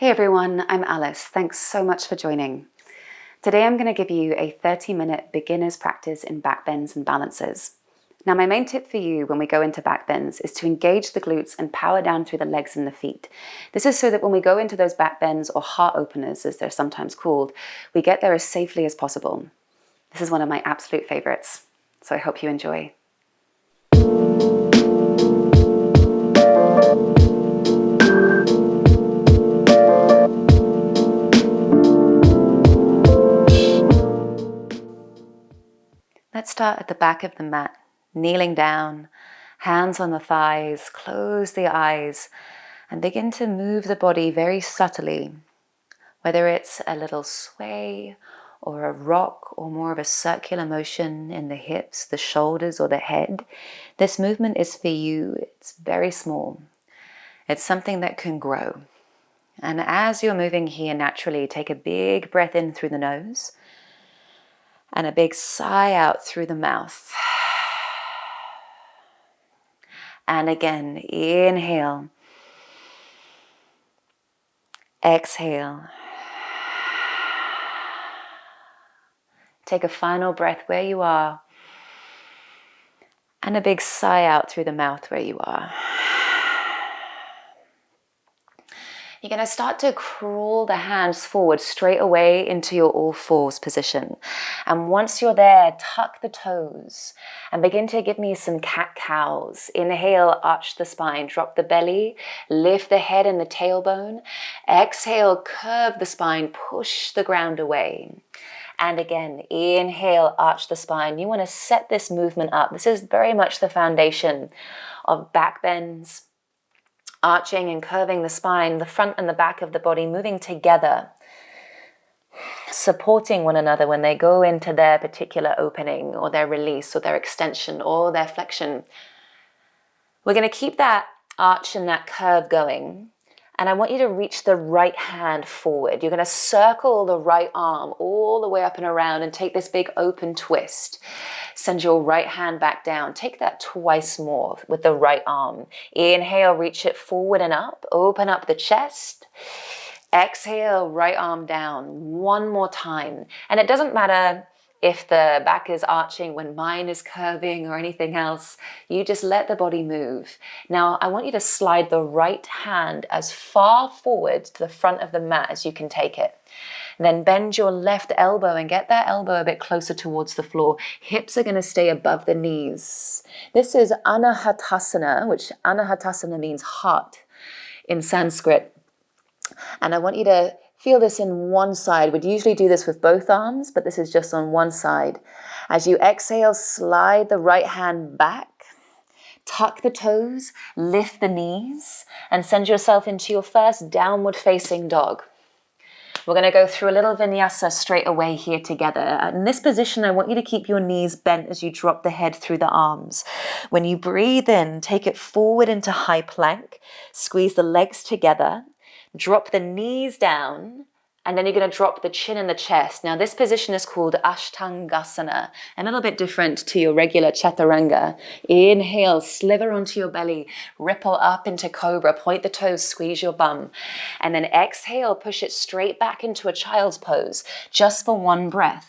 Hey everyone, I'm Alice. Thanks so much for joining. Today I'm going to give you a 30-minute beginner's practice in backbends and balances. Now my main tip for you when we go into backbends is to engage the glutes and power down through the legs and the feet. This is so that when we go into those backbends, or heart openers as they're sometimes called, we get there as safely as possible. This is one of my absolute favorites, so I hope you enjoy. Let's start at the back of the mat, kneeling down, hands on the thighs, close the eyes, and begin to move the body very subtly, whether it's a little sway or a rock or more of a circular motion in the hips, the shoulders, or the head. This movement is for you. It's very small. It's something that can grow. And as you're moving here naturally, take a big breath in through the nose and a big sigh out through the mouth. And again, inhale, exhale. Take a final breath where you are, and a big sigh out through the mouth where you are. You're going to start to crawl the hands forward straight away into your all fours position. And once you're there, tuck the toes and begin to give me some cat-cows. Inhale, arch the spine, drop the belly, lift the head and the tailbone. Exhale, curve the spine, push the ground away. And again, inhale, arch the spine. You want to set this movement up. This is very much the foundation of backbends, arching and curving the spine, the front and the back of the body moving together, supporting one another when they go into their particular opening or their release or their extension or their flexion. We're going to keep that arch and that curve going. And I want you to reach the right hand forward. You're going to circle the right arm all the way up and around and take this big open twist. Send your right hand back down. Take that twice more with the right arm. Inhale, reach it forward and up. Open up the chest. Exhale, right arm down. One more time. And it doesn't matter if the back is arching when mine is curving or anything else. You just let the body move. Now, I want you to slide the right hand as far forward to the front of the mat as you can take it. Then bend your left elbow and get that elbow a bit closer towards the floor. Hips are going to stay above the knees. This is Anahatasana, which Anahatasana means heart in Sanskrit. And I want you to feel this in one side. We'd usually do this with both arms, but this is just on one side. As you exhale, slide the right hand back, tuck the toes, lift the knees, and send yourself into your first downward facing dog. We're going to go through a little vinyasa straight away here together. In this position, I want you to keep your knees bent as you drop the head through the arms. When you breathe in, take it forward into high plank, squeeze the legs together, drop the knees down, and then you're going to drop the chin and the chest. Now this position is called Ashtangasana, a little bit different to your regular Chaturanga. Inhale, sliver onto your belly, ripple up into cobra, point the toes, squeeze your bum. And then exhale, push it straight back into a child's pose, just for one breath.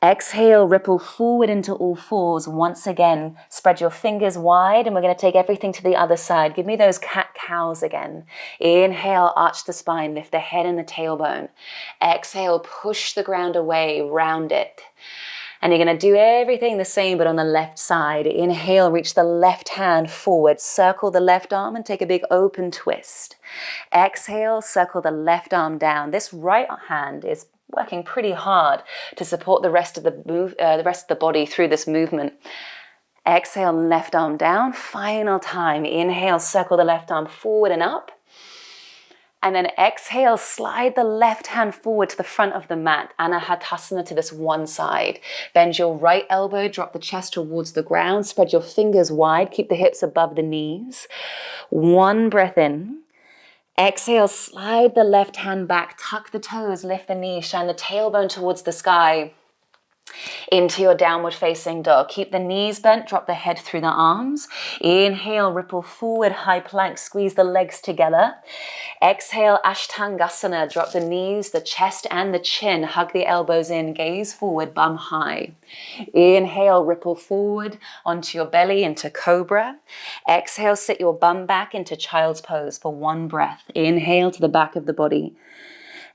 Exhale, ripple forward into all fours. Once again, spread your fingers wide and we're going to take everything to the other side. Give me those cat-cows again. Inhale, arch the spine, lift the head and the tailbone. Exhale, push the ground away, round it. And you're going to do everything the same but on the left side. Inhale, reach the left hand forward, circle the left arm and take a big open twist. Exhale, circle the left arm down. This right hand is working pretty hard to support the rest of the body through this movement. Exhale, left arm down. Final time. Inhale, circle the left arm forward and up. And then exhale, slide the left hand forward to the front of the mat. Anahatasana to this one side. Bend your right elbow, drop the chest towards the ground. Spread your fingers wide. Keep the hips above the knees. One breath in. Exhale, slide the left hand back, tuck the toes, lift the knees, shine the tailbone towards the sky. Into your downward facing dog. Keep the knees bent, drop the head through the arms. Inhale, ripple forward, high plank, squeeze the legs together. Exhale, Ashtangasana, drop the knees, the chest and the chin, hug the elbows in, gaze forward, bum high. Inhale, ripple forward onto your belly into cobra. Exhale, sit your bum back into child's pose for one breath. Inhale to the back of the body.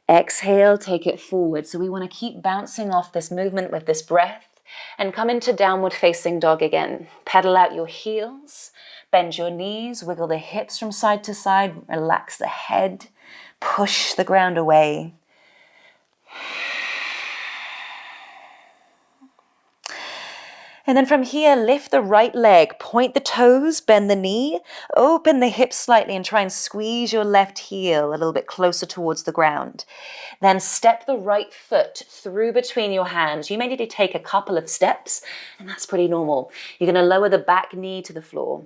Exhale, take it forward. So we want to keep bouncing off this movement with this breath and come into downward facing dog again. Pedal out your heels, bend your knees, wiggle the hips from side to side, relax the head, push the ground away. And then from here, lift the right leg, point the toes, bend the knee, open the hips slightly and try and squeeze your left heel a little bit closer towards the ground. Then step the right foot through between your hands. You may need to take a couple of steps, and that's pretty normal. You're going to lower the back knee to the floor.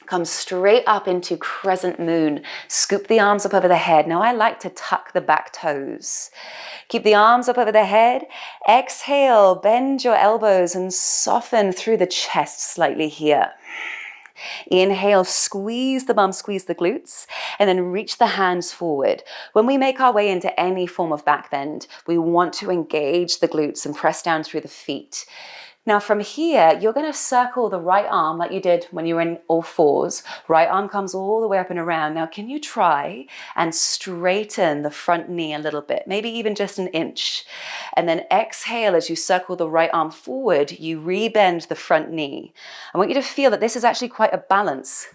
Come straight up into Crescent Moon. Scoop the arms up over the head. Now I like to tuck the back toes. Keep the arms up over the head. Exhale, bend your elbows and soften through the chest slightly here. Inhale, squeeze the bum, squeeze the glutes, and then reach the hands forward. When we make our way into any form of back bend, we want to engage the glutes and press down through the feet. Now from here, you're going to circle the right arm like you did when you were in all fours. Right arm comes all the way up and around. Now can you try and straighten the front knee a little bit, maybe even just an inch. And then exhale as you circle the right arm forward, you rebend the front knee. I want you to feel that this is actually quite a balance.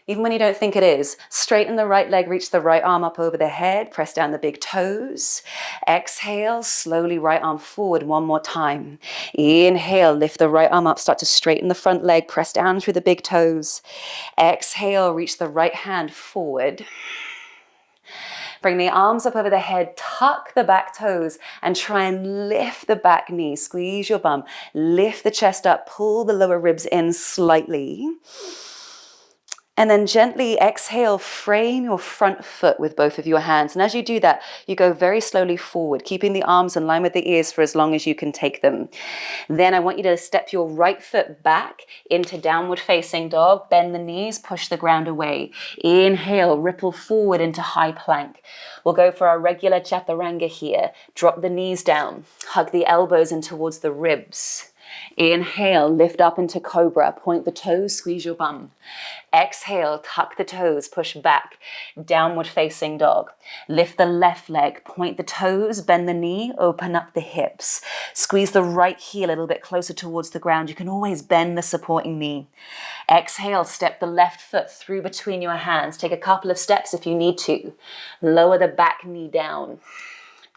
Even when you don't think it is, straighten the right leg, reach the right arm up over the head, press down the big toes. Exhale, slowly right arm forward one more time. Inhale, lift the right arm up, start to straighten the front leg, press down through the big toes. Exhale, reach the right hand forward. Bring the arms up over the head, tuck the back toes, and try and lift the back knee. Squeeze your bum, lift the chest up, pull the lower ribs in slightly. And then gently exhale, frame your front foot with both of your hands. And as you do that, you go very slowly forward, keeping the arms in line with the ears for as long as you can take them. Then I want you to step your right foot back into downward facing dog, bend the knees, push the ground away. Inhale, ripple forward into high plank. We'll go for our regular Chaturanga here. Drop the knees down, hug the elbows in towards the ribs. Inhale, lift up into cobra, point the toes, squeeze your bum. Exhale, tuck the toes, push back, downward facing dog. Lift the left leg, point the toes, bend the knee, open up the hips. Squeeze the right heel a little bit closer towards the ground. You can always bend the supporting knee. Exhale, step the left foot through between your hands. Take a couple of steps if you need to. Lower the back knee down.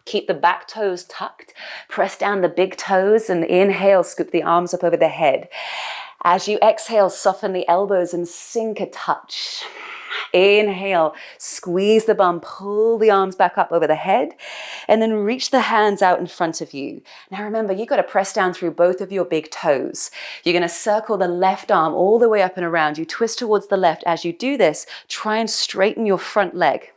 Keep the back toes tucked. Press down the big toes and inhale, scoop the arms up over the head. As you exhale, soften the elbows and sink a touch. Inhale, squeeze the bum, pull the arms back up over the head, and then reach the hands out in front of you. Now remember, you've got to press down through both of your big toes. You're going to circle the left arm all the way up and around. You twist towards the left. As you do this, try and straighten your front leg.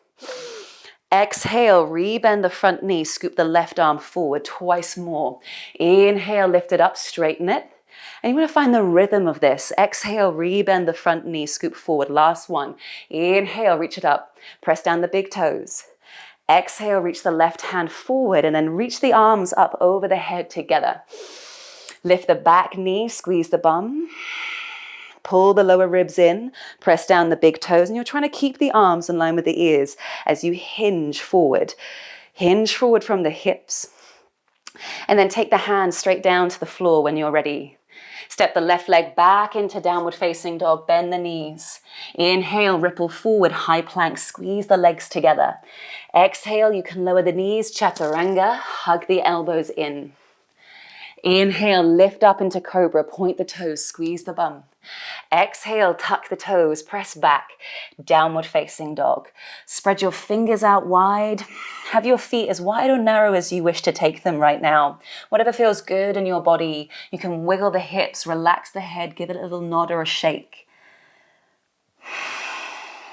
Exhale, rebend the front knee, scoop the left arm forward twice more. Inhale, lift it up, straighten it. And you want to find the rhythm of this. Exhale, rebend the front knee, scoop forward. Last one. Inhale, reach it up. Press down the big toes. Exhale, reach the left hand forward and then reach the arms up over the head together. Lift the back knee, squeeze the bum. Pull the lower ribs in, press down the big toes, and you're trying to keep the arms in line with the ears as you hinge forward. Hinge forward from the hips. And then take the hands straight down to the floor when you're ready. Step the left leg back into downward facing dog, bend the knees. Inhale, ripple forward, high plank, squeeze the legs together. Exhale, you can lower the knees, Chaturanga, hug the elbows in. Inhale, lift up into cobra, point the toes, squeeze the bum. Exhale, tuck the toes, press back, downward facing dog. Spread your fingers out wide. Have your feet as wide or narrow as you wish to take them right now. Whatever feels good in your body. You can wiggle the hips, relax the head, give it a little nod or a shake.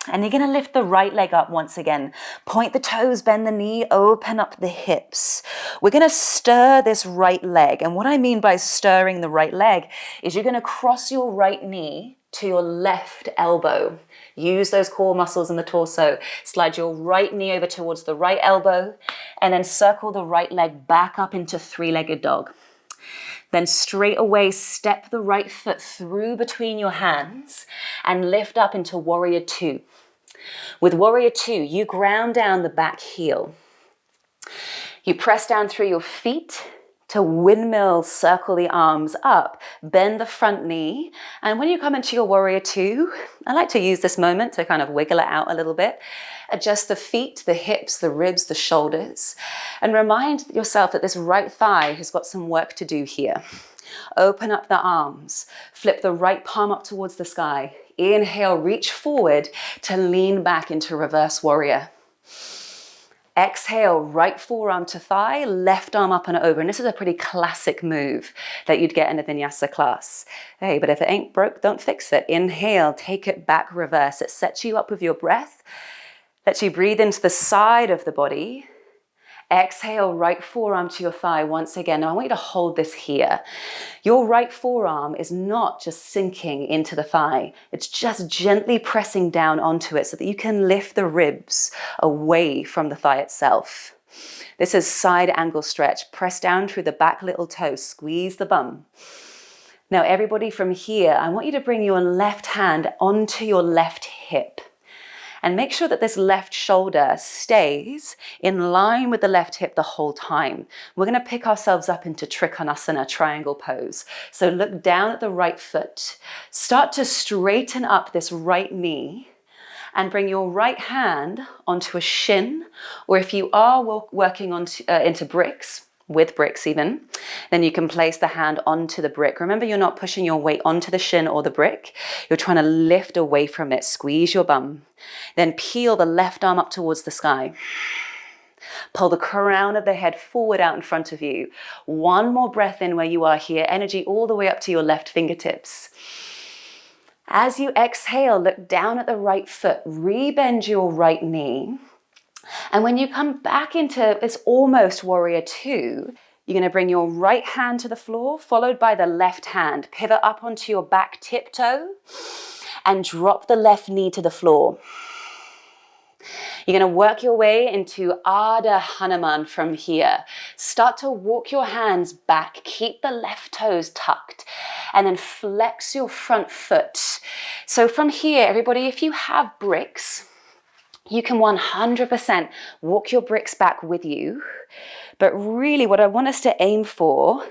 And you're going to lift the right leg up once again. Point the toes, bend the knee, open up the hips. We're going to stir this right leg. And what I mean by stirring the right leg is you're going to cross your right knee to your left elbow. Use those core muscles in the torso. Slide your right knee over towards the right elbow and then circle the right leg back up into three-legged dog. Then straight away, step the right foot through between your hands and lift up into Warrior Two. With Warrior Two, you ground down the back heel. You press down through your feet to windmill, circle the arms up, bend the front knee. And when you come into your Warrior Two, I like to use this moment to kind of wiggle it out a little bit. Adjust the feet, the hips, the ribs, the shoulders, and remind yourself that this right thigh has got some work to do here. Open up the arms, flip the right palm up towards the sky. Inhale, reach forward to lean back into reverse warrior. Exhale, right forearm to thigh, left arm up and over. And this is a pretty classic move that you'd get in a Vinyasa class. Hey, but if it ain't broke, don't fix it. Inhale, take it back, reverse. It sets you up with your breath. Lets you breathe into the side of the body. Exhale, right forearm to your thigh once again. Now I want you to hold this here. Your right forearm is not just sinking into the thigh. It's just gently pressing down onto it so that you can lift the ribs away from the thigh itself. This is side angle stretch. Press down through the back little toe. Squeeze the bum. Now everybody from here, I want you to bring your left hand onto your left hip. And make sure that this left shoulder stays in line with the left hip the whole time. We're going to pick ourselves up into Trikonasana, triangle pose. So look down at the right foot. Start to straighten up this right knee and bring your right hand onto a shin, or if you are working into bricks, with bricks even, then you can place the hand onto the brick. Remember, you're not pushing your weight onto the shin or the brick. You're trying to lift away from it. Squeeze your bum. Then peel the left arm up towards the sky. Pull the crown of the head forward out in front of you. One more breath in where you are here. Energy all the way up to your left fingertips. As you exhale, look down at the right foot. Rebend your right knee. And when you come back into this almost Warrior Two, you're going to bring your right hand to the floor, followed by the left hand. Pivot up onto your back tiptoe and drop the left knee to the floor. You're going to work your way into Ardha Hanuman from here. Start to walk your hands back. Keep the left toes tucked. And then flex your front foot. So from here, everybody, if you have bricks, you can 100% walk your bricks back with you. But really what I want us to aim for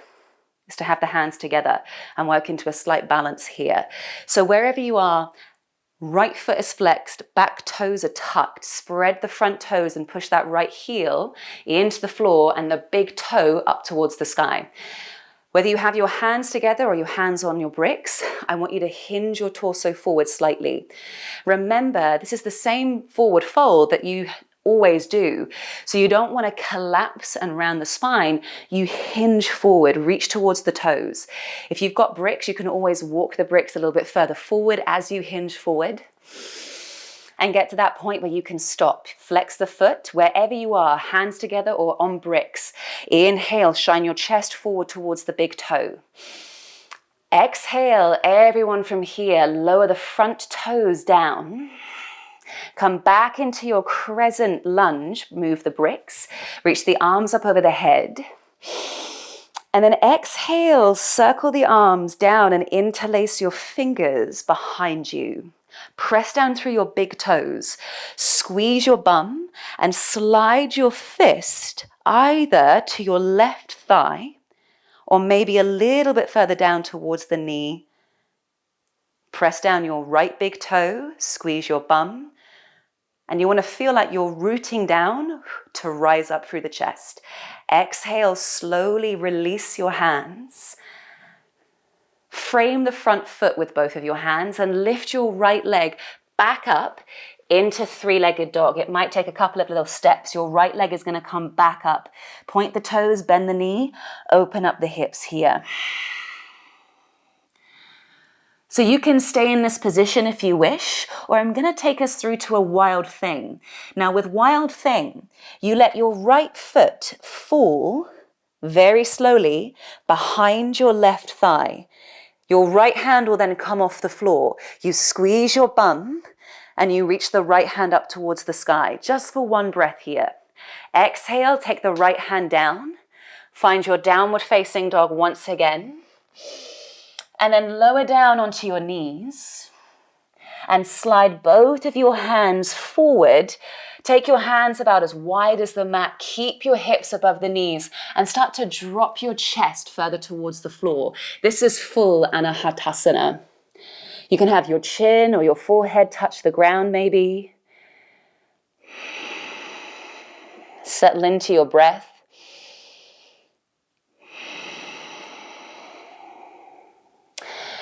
is to have the hands together and work into a slight balance here. So wherever you are, right foot is flexed, back toes are tucked. Spread the front toes and push that right heel into the floor and the big toe up towards the sky. Whether you have your hands together or your hands on your bricks, I want you to hinge your torso forward slightly. Remember, this is the same forward fold that you always do. So you don't want to collapse and round the spine. You hinge forward, reach towards the toes. If you've got bricks, you can always walk the bricks a little bit further forward as you hinge forward. And get to that point where you can stop. Flex the foot wherever you are, hands together or on bricks. Inhale, shine your chest forward towards the big toe. Exhale, everyone from here, lower the front toes down. Come back into your Crescent Lunge, move the bricks, reach the arms up over the head. And then exhale, circle the arms down and interlace your fingers behind you. Press down through your big toes, squeeze your bum and slide your fist either to your left thigh or maybe a little bit further down towards the knee. Press down your right big toe, squeeze your bum, and you want to feel like you're rooting down to rise up through the chest. Exhale, slowly release your hands. Frame the front foot with both of your hands and lift your right leg back up into three-legged dog. It might take a couple of little steps. Your right leg is going to come back up. Point the toes, bend the knee, open up the hips here. So you can stay in this position if you wish, or I'm going to take us through to a wild thing. Now with wild thing, you let your right foot fall very slowly behind your left thigh. Your right hand will then come off the floor. You squeeze your bum and you reach the right hand up towards the sky, just for one breath here. Exhale, take the right hand down. Find your downward facing dog once again. And then lower down onto your knees and slide both of your hands forward. Take your hands about as wide as the mat. Keep your hips above the knees and start to drop your chest further towards the floor. This is full Anahatasana. You can have your chin or your forehead touch the ground maybe. Settle into your breath.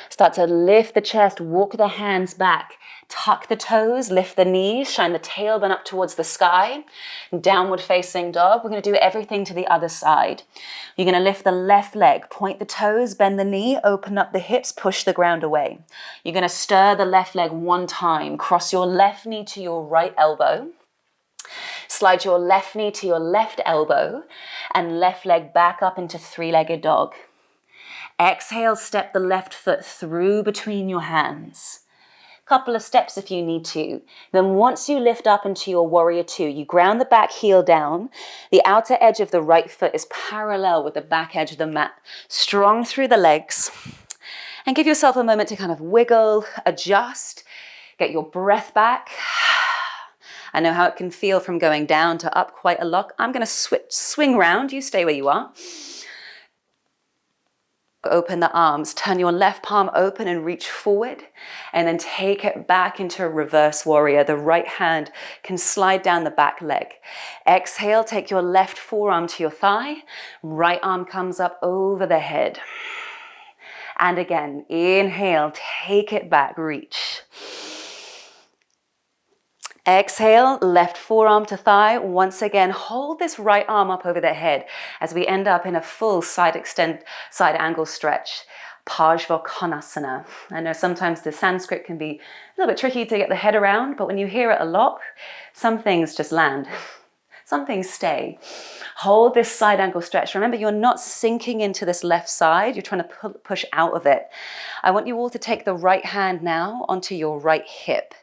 Start to lift the chest, walk the hands back, tuck the toes, lift the knees, shine the tailbone up towards the sky. Downward facing dog. We're going to do everything to the other side. You're going to lift the left leg, point the toes, bend the knee, open up the hips, push the ground away. You're going to stir the left leg one time, cross your left knee to your right elbow. Slide your left knee to your left elbow and left leg back up into three-legged dog. Exhale, step the left foot through between your hands. Couple of steps if you need to. Then once you lift up into your warrior two, you ground the back heel down. The outer edge of the right foot is parallel with the back edge of the mat. Strong through the legs. And give yourself a moment to kind of wiggle, adjust, get your breath back. I know how it can feel from going down to up quite a lot. I'm going to swing round. You stay where you are. Open the arms, turn your left palm open and reach forward, and then take it back into a reverse warrior. The right hand can slide down the back leg. Exhale, take your left forearm to your thigh, right arm comes up over the head. And again, inhale, take it back, reach. Exhale, left forearm to thigh. Once again, hold this right arm up over the head as we end up in a full side angle stretch. Konasana. I know sometimes the Sanskrit can be a little bit tricky to get the head around, but when you hear it a lot, some things just land. Some things stay. Hold this side angle stretch. Remember, you're not sinking into this left side. You're trying to push out of it. I want you all to take the right hand now onto your right hip.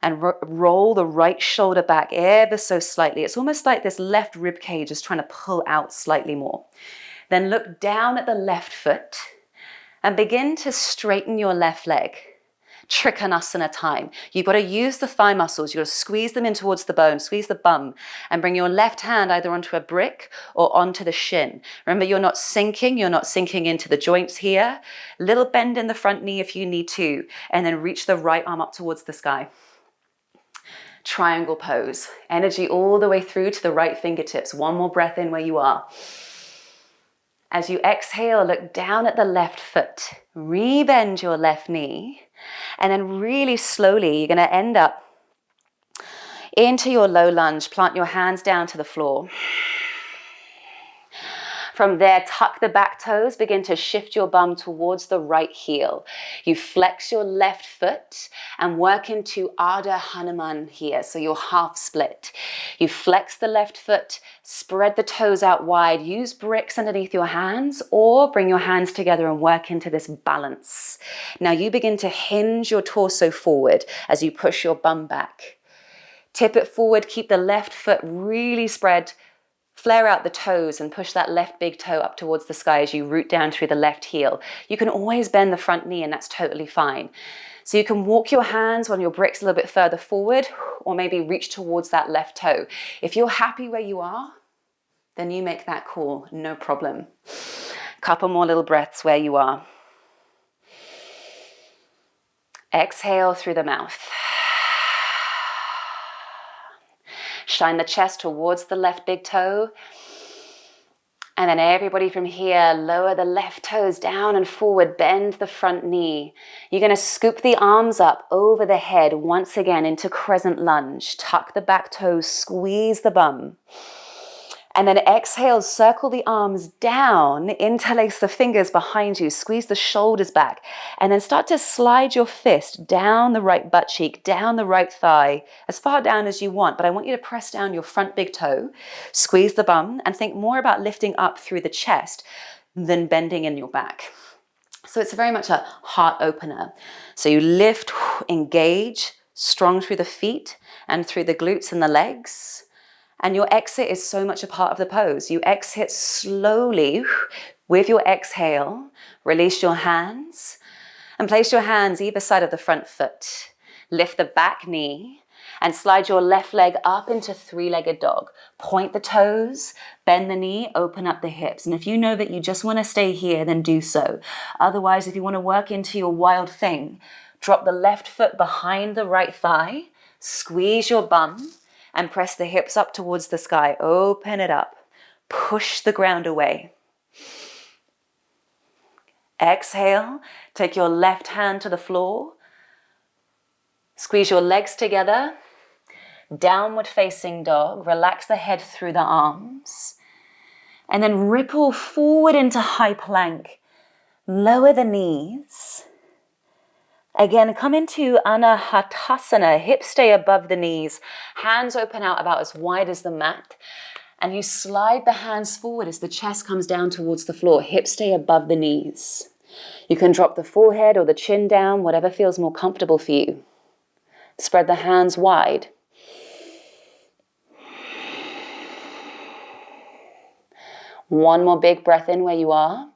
And roll the right shoulder back ever so slightly. It's almost like this left rib cage is trying to pull out slightly more. Then look down at the left foot and begin to straighten your left leg. Trikonasana time. You've got to use the thigh muscles. You've got to squeeze them in towards the bone, squeeze the bum, and bring your left hand either onto a brick or onto the shin. Remember, you're not sinking into the joints here. Little bend in the front knee if you need to, and then reach the right arm up towards the sky. Triangle pose. Energy all the way through to the right fingertips. One more breath in where you are. As you exhale, look down at the left foot. Rebend your left knee. And then really slowly, you're going to end up into your low lunge. Plant your hands down to the floor. From there, tuck the back toes, begin to shift your bum towards the right heel. You flex your left foot and work into Ardha Hanuman here, so you're half split. You flex the left foot, spread the toes out wide, use bricks underneath your hands, or bring your hands together and work into this balance. Now you begin to hinge your torso forward as you push your bum back. Tip it forward, keep the left foot really spread. Flare out the toes and push that left big toe up towards the sky as you root down through the left heel. You can always bend the front knee and that's totally fine. So you can walk your hands on your bricks a little bit further forward or maybe reach towards that left toe. If you're happy where you are, then you make that call, no problem. Couple more little breaths where you are. Exhale through the mouth. Shine the chest towards the left big toe. And then everybody from here, lower the left toes down and forward, bend the front knee. You're going to scoop the arms up over the head once again into Crescent Lunge. Tuck the back toes, squeeze the bum. And then exhale, circle the arms down, interlace the fingers behind you, squeeze the shoulders back, and then start to slide your fist down the right butt cheek, down the right thigh, as far down as you want. But I want you to press down your front big toe, squeeze the bum, and think more about lifting up through the chest than bending in your back. So it's very much a heart opener. So you lift, engage, strong through the feet and through the glutes and the legs. And your exit is so much a part of the pose. You exit slowly with your exhale. Release your hands and place your hands either side of the front foot. Lift the back knee and slide your left leg up into three-legged dog. Point the toes, bend the knee, open up the hips. And if you know that you just want to stay here, then do so. Otherwise, if you want to work into your wild thing, drop the left foot behind the right thigh, squeeze your bum, and press the hips up towards the sky. Open it up. Push the ground away. Exhale. Take your left hand to the floor. Squeeze your legs together. Downward facing dog. Relax the head through the arms. And then ripple forward into high plank. Lower the knees. Again, come into Anahatasana, hips stay above the knees, hands open out about as wide as the mat, and you slide the hands forward as the chest comes down towards the floor, hips stay above the knees. You can drop the forehead or the chin down, whatever feels more comfortable for you. Spread the hands wide. One more big breath in where you are.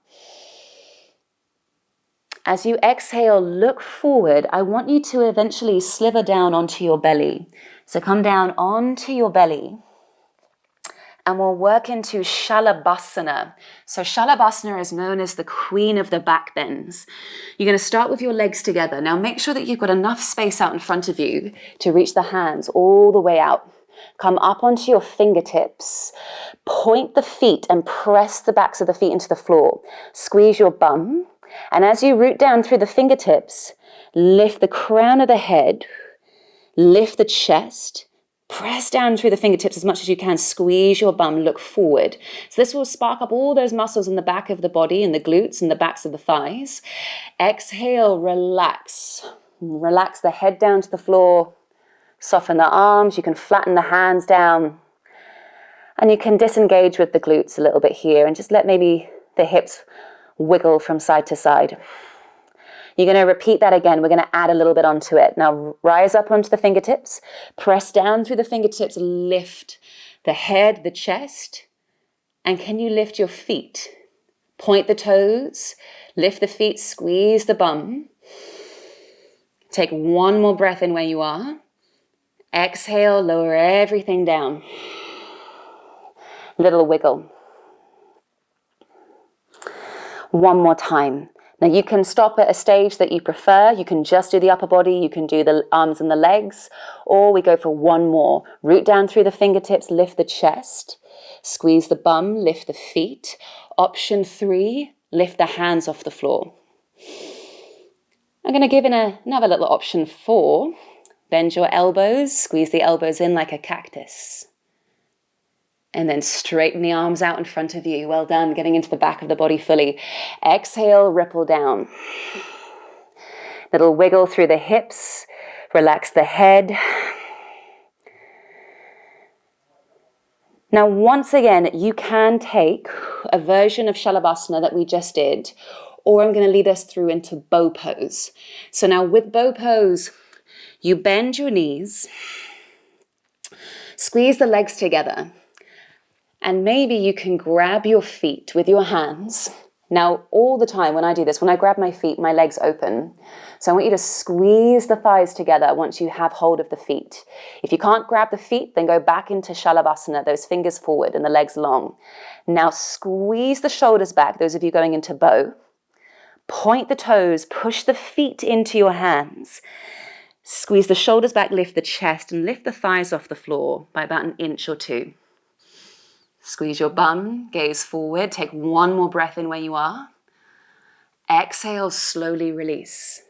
As you exhale, look forward. I want you to eventually sliver down onto your belly. So come down onto your belly and we'll work into Shalabhasana. So Shalabhasana is known as the queen of the backbends. You're going to start with your legs together. Now make sure that you've got enough space out in front of you to reach the hands all the way out. Come up onto your fingertips. Point the feet and press the backs of the feet into the floor. Squeeze your bum. And as you root down through the fingertips, lift the crown of the head, lift the chest, press down through the fingertips as much as you can, squeeze your bum, look forward. So this will spark up all those muscles in the back of the body and the glutes and the backs of the thighs. Exhale, relax. Relax the head down to the floor, soften the arms, you can flatten the hands down, and you can disengage with the glutes a little bit here and just let maybe the hips wiggle from side to side. You're going to repeat that again. We're going to add a little bit onto it. Now rise up onto the fingertips, press down through the fingertips, lift the head, the chest, and can you lift your feet? Point the toes, lift the feet, squeeze the bum. Take one more breath in where you are. Exhale, lower everything down. Little wiggle. One more time. Now you can stop at a stage that you prefer. You can just do the upper body. You can do the arms and the legs. Or we go for one more. Root down through the fingertips, lift the chest. Squeeze the bum, lift the feet. Option 3, lift the hands off the floor. I'm going to give in another little option 4. Bend your elbows, squeeze the elbows in like a cactus. And then straighten the arms out in front of you. Well done, getting into the back of the body fully. Exhale, ripple down. Little wiggle through the hips. Relax the head. Now, once again, you can take a version of Shalabhasana that we just did, or I'm going to lead us through into bow pose. So now with bow pose, you bend your knees, squeeze the legs together. And maybe you can grab your feet with your hands. Now, all the time when I do this, when I grab my feet, my legs open. So I want you to squeeze the thighs together once you have hold of the feet. If you can't grab the feet, then go back into Shalabhasana, those fingers forward and the legs long. Now squeeze the shoulders back, those of you going into bow. Point the toes, push the feet into your hands. Squeeze the shoulders back, lift the chest, and lift the thighs off the floor by about 1 inch or 2. Squeeze your bum, gaze forward, take one more breath in where you are. Exhale, slowly release.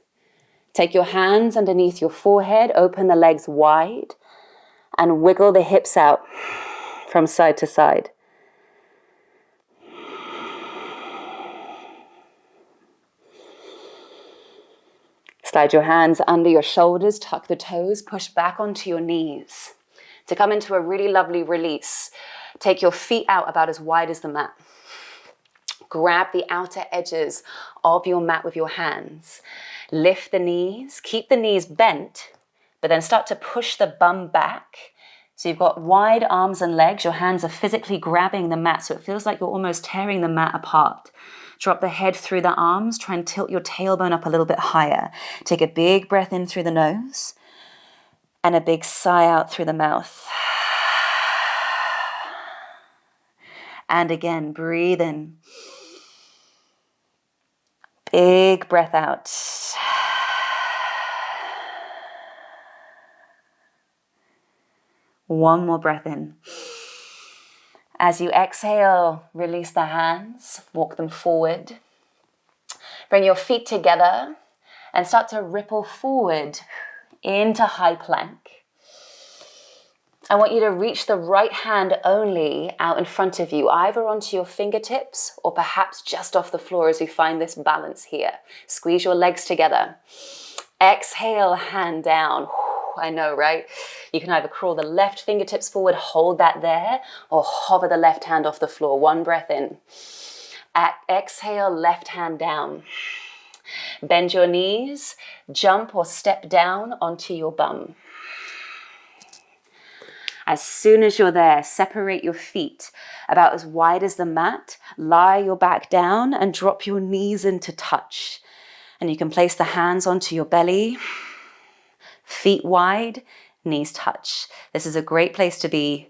Take your hands underneath your forehead, open the legs wide, and wiggle the hips out from side to side. Slide your hands under your shoulders, tuck the toes, push back onto your knees. To come into a really lovely release, take your feet out about as wide as the mat. Grab the outer edges of your mat with your hands. Lift the knees, keep the knees bent, but then start to push the bum back. So you've got wide arms and legs. Your hands are physically grabbing the mat, so it feels like you're almost tearing the mat apart. Drop the head through the arms. Try and tilt your tailbone up a little bit higher. Take a big breath in through the nose and a big sigh out through the mouth. And again, breathe in. Big breath out. One more breath in. As you exhale, release the hands, walk them forward. Bring your feet together and start to ripple forward into high plank. I want you to reach the right hand only out in front of you, either onto your fingertips or perhaps just off the floor as you find this balance here. Squeeze your legs together. Exhale, hand down. I know, right? You can either crawl the left fingertips forward, hold that there, or hover the left hand off the floor. One breath in. Exhale, left hand down. Bend your knees, jump or step down onto your bum. As soon as you're there, separate your feet about as wide as the mat, lie your back down and drop your knees into touch. And you can place the hands onto your belly, feet wide, knees touch. This is a great place to be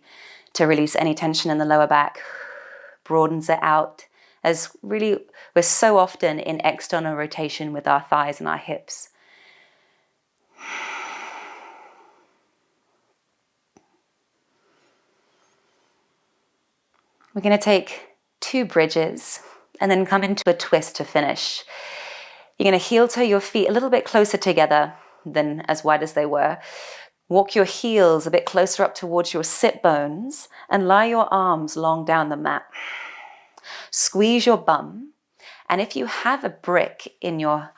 to release any tension in the lower back, broadens it out, as really we're so often in external rotation with our thighs and our hips. We're going to take 2 bridges and then come into a twist to finish. You're going to heel toe your feet a little bit closer together than as wide as they were. Walk your heels a bit closer up towards your sit bones and lie your arms long down the mat. Squeeze your bum. And if you have a brick in your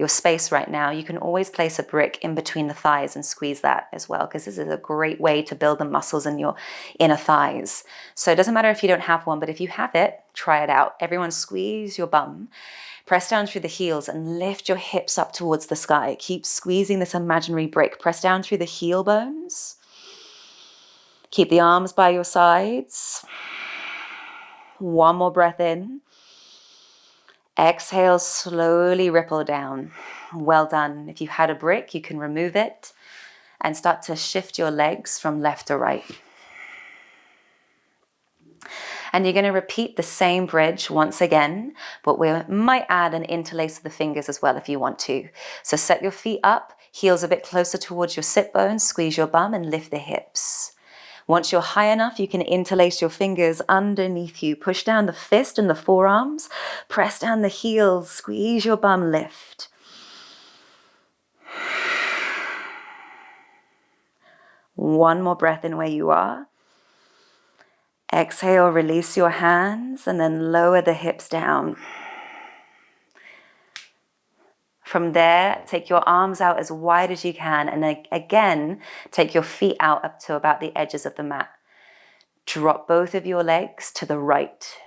space right now, you can always place a brick in between the thighs and squeeze that as well, because this is a great way to build the muscles in your inner thighs. So it doesn't matter if you don't have one, but if you have it, try it out. Everyone squeeze your bum, press down through the heels and lift your hips up towards the sky. Keep squeezing this imaginary brick. Press down through the heel bones. Keep the arms by your sides. One more breath in. Exhale, slowly ripple down. Well done. If you had a brick, you can remove it and start to shift your legs from left to right. And you're going to repeat the same bridge once again, but we might add an interlace of the fingers as well if you want to. So set your feet up, heels a bit closer towards your sit bones, squeeze your bum and lift the hips. Once you're high enough, you can interlace your fingers underneath you. Push down the fist and the forearms. Press down the heels. Squeeze your bum, lift. One more breath in where you are. Exhale, release your hands and then lower the hips down. From there, take your arms out as wide as you can and then again, take your feet out up to about the edges of the mat. Drop both of your legs to the right.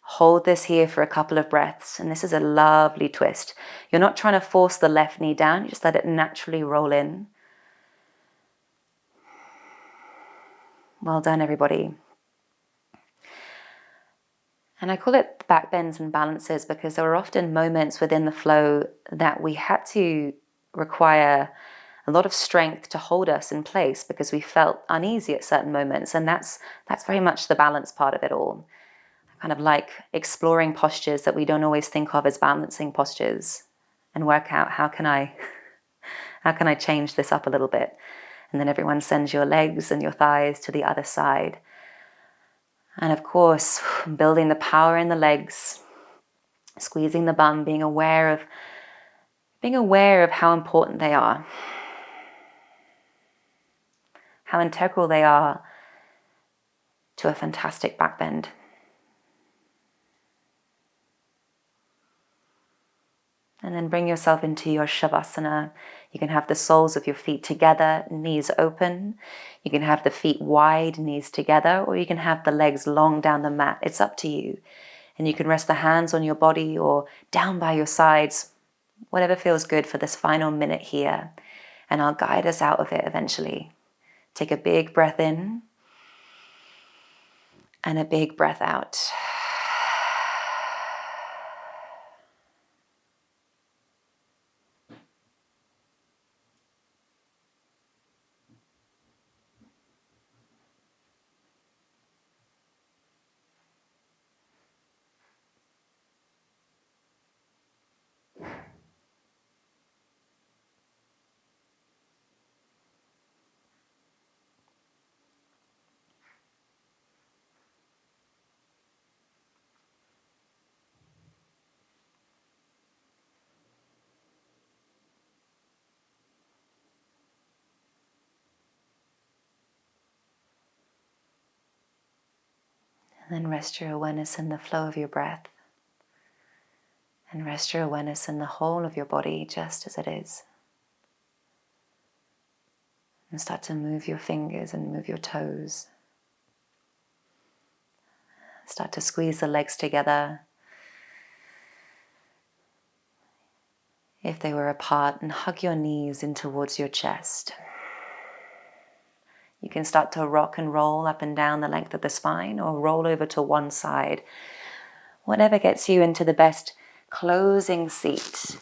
Hold this here for a couple of breaths and this is a lovely twist. You're not trying to force the left knee down, you just let it naturally roll in. Well done, everybody. And I call it backbends and balances because there were often moments within the flow that we had to require a lot of strength to hold us in place because we felt uneasy at certain moments. And that's very much the balance part of it all. I kind of like exploring postures that we don't always think of as balancing postures and work out how can I change this up a little bit? And then everyone sends your legs and your thighs to the other side. And of course, building the power in the legs, squeezing the bum, being aware of how important they are, how integral they are to a fantastic backbend. And then bring yourself into your Shavasana. You can have the soles of your feet together, knees open. You can have the feet wide, knees together, or you can have the legs long down the mat. It's up to you. And you can rest the hands on your body or down by your sides, whatever feels good for this final minute here. And I'll guide us out of it eventually. Take a big breath in and a big breath out. And then rest your awareness in the flow of your breath. And rest your awareness in the whole of your body just as it is. And start to move your fingers and move your toes. Start to squeeze the legs together. If they were apart, and hug your knees in towards your chest. You can start to rock and roll up and down the length of the spine or roll over to one side. Whatever gets you into the best closing seat.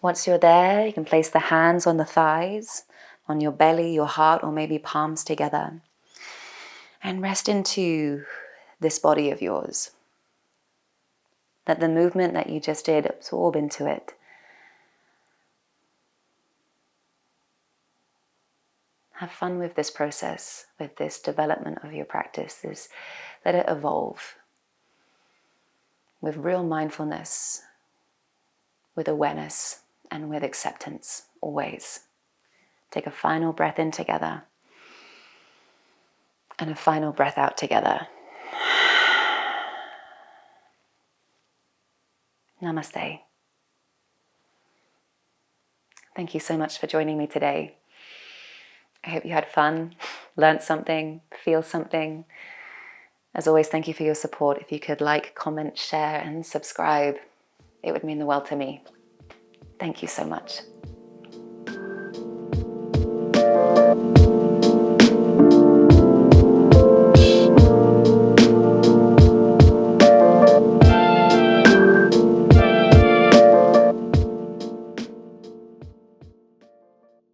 Once you're there, you can place the hands on the thighs, on your belly, your heart, or maybe palms together. And rest into this body of yours. Let the movement that you just did absorb into it. Have fun with this process, with this development of your practice. Let it evolve with real mindfulness, with awareness, and with acceptance, always. Take a final breath in together and a final breath out together. Namaste. Thank you so much for joining me today. I hope you had fun, learned something, feel something. As always, thank you for your support. If you could like, comment, share, and subscribe, it would mean the world to me. Thank you so much.